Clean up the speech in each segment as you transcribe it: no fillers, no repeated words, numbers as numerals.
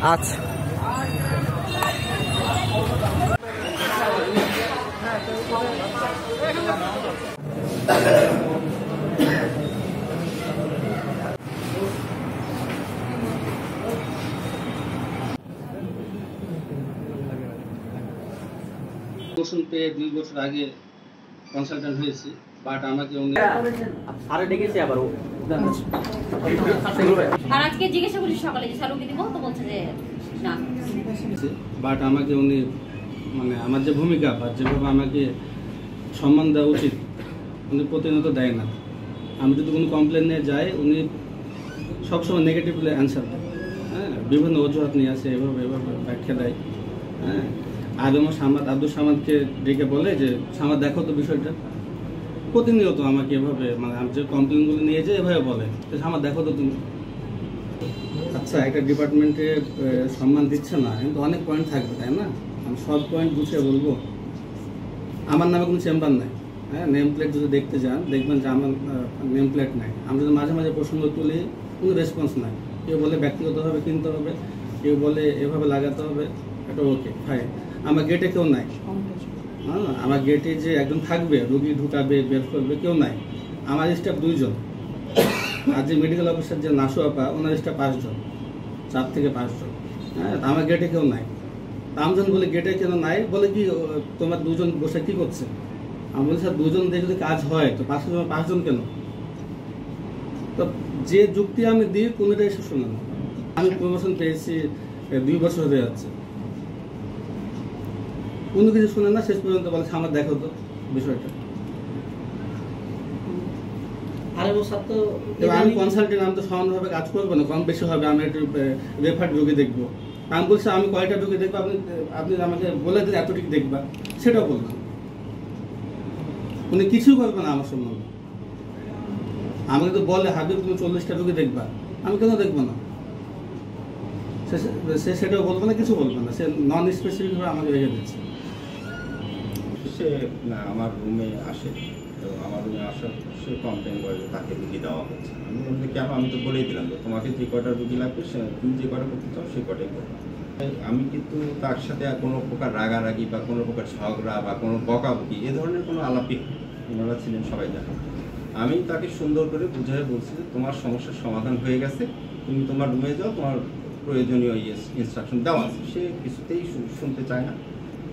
আচ্ছা প্রমোশন পেয়ে 2 বছর আগে কনসালটেন্ট হয়েছি, বাট আমাকে উনি আরে ডেকেছি আবার ও আর আজকে জিজ্ঞাসা করি সকালে যে স্যার ওকে দিব তো বলছে যে না, বাট আমাকে উনি মানে আমার যে ভূমিকা বা যেভাবে আমাকে সম্মান দেওয়া উচিত উনি প্রতিনিয়ত দেয় না। আমি যদি কোনো কমপ্লেন নিয়ে যাই উনি সবসময় নেগেটিভলি অ্যান্সার দেয়। হ্যাঁ, বিভিন্ন অজুহাত নিয়ে আসে, এভাবে ব্যাখ্যা দেয়। হ্যাঁ, আব্দুল সামাদকে ডেকে বলে যে সামাদ দেখো তো বিষয়টা, প্রতিনিয়ত আমাকে এভাবে মানে আমি যে কমপ্লেনগুলো নিয়ে যাই এভাবে বলে যে সামাদ দেখো তো তুমি। আচ্ছা, একটা ডিপার্টমেন্টে সম্মান দিচ্ছে না, কিন্তু অনেক পয়েন্ট থাকবে তাই না? আমি সব পয়েন্ট গুছিয়ে বলবো। আমার নামে কোনো চেম্বার নাই। হ্যাঁ, নেম প্লেট যদি দেখতে যান দেখবেন যে আমার নেম প্লেট নাই। আমি যদি মাঝে মাঝে প্রসঙ্গ তুলি কোনো রেসপন্স নাই। কেউ বলে ব্যক্তিগতভাবে কিনতে হবে, কেউ বলে এভাবে লাগাতে হবে, এটা ওকে ফাইন। আমার গেটে কেউ নাই। হ্যাঁ, আমার গেটে যে একজন থাকবে রুগী ঢুকাবে বের করবে কেউ নাই। আমার স্টাফ 2 জন, আর যে মেডিকেল অফিসার যে নাসু আপা ওনার স্টাফ 5 জন, 4 থেকে 5 জন। হ্যাঁ, আমার গেটে কেউ নাই। আমি যখন বলি গেটে কেন নাই, বলে কি তোমার 2 জন বসে কি করছে? আমি বলি স্যার 2 জন দিয়ে যদি কাজ হয় তো 5 জন কেন? তো যে যুক্তি আমি দিই কোনোটাই এসে শোনে না। আমি প্রমোশন পেয়েছি 2 বছর হয়ে যাচ্ছে, কোনো কিছু শুনে না। শেষ পর্যন্ত বলে আমার দেখো তো বিষয়টা। আমি কনসালটেন্ট, আমি তো সমানভাবে কাজ করবো না, কম বেশি হবে। আমি একটু রেফার্ড রোগী দেখবো। আমি বলছি আমি কয়টা রোগী দেখবো, আপনি আমাকে বলে দিন এতটুকু দেখবা, সেটাও বলবেন। উনি কিছুই করবে না আমার সম্বন্ধে। আমাকে তো বলে হাবিব তুমি 40টা রোগী দেখবা, আমি কেন দেখবো না? সে সেটাও বলবে না, কিছু বলবে না। সে নন স্পেসিফিক ভাবে আমাকে রেখে দিচ্ছে। সে না আমার রুমে আসে, তো আমার রুমে আসার সে কমপ্লেন করে যে তাকে রুগী দেওয়া হচ্ছে। আমি বলছি কেন? আমি তো বলেই দিলাম যে তোমাকে যে কয়টা রুগী লাগবে তুমি যে কয়টা করতে চাও সে কটাই করবে। আমি কিন্তু তার সাথে কোনো প্রকার রাগারাগি বা কোনো প্রকার ঝগড়া বা কোনো বকাবকি এ ধরনের কোনো আলাপই ওনারা ছিলেন সবাই জানেন। আমি তাকে সুন্দর করে বুঝিয়ে বলছি যে তোমার সমস্যার সমাধান হয়ে গেছে, তুমি তোমার রুমে যাও, তোমার প্রয়োজনীয় ইনস্ট্রাকশন দেওয়া আছে। সে কিছুতেই শুনতে চায় না।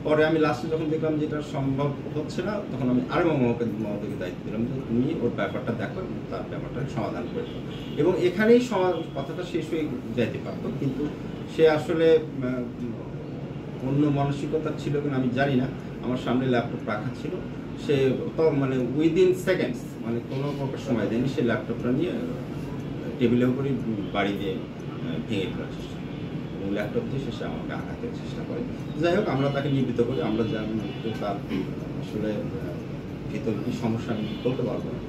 পরে আমি লাস্টে যখন দেখলাম যে এটা সম্ভব হচ্ছে না, তখন আমি আরও মমতাকে দায়িত্ব দিলাম যে তুমি ওর ব্যাপারটা দেখো এবং তার ব্যাপারটা সমাধান করে দাও। এবং এখানেই কথাটা শেষ হয়ে যাইতে পারত, কিন্তু সে আসলে অন্য মানসিকতা ছিল কিনা আমি জানি না। আমার সামনে ল্যাপটপ রাখা ছিল, সে তো মানে উইদিন সেকেন্ডস, মানে কোনো প্রকার সময় দেয়নি, সে ল্যাপটপটা নিয়ে টেবিলের উপরে বাড়ি দিয়ে ভেঙে ফেলার চেষ্টা করে এবং ল্যাপটপ দিয়ে শেষে আমাকে আঘাতের চেষ্টা করে। যাই হোক, আমরা তাকে নিবৃত্ত করি। আমরা জানি তার আসলে ভিতরে কি সমস্যা আমি বলতে পারবো না।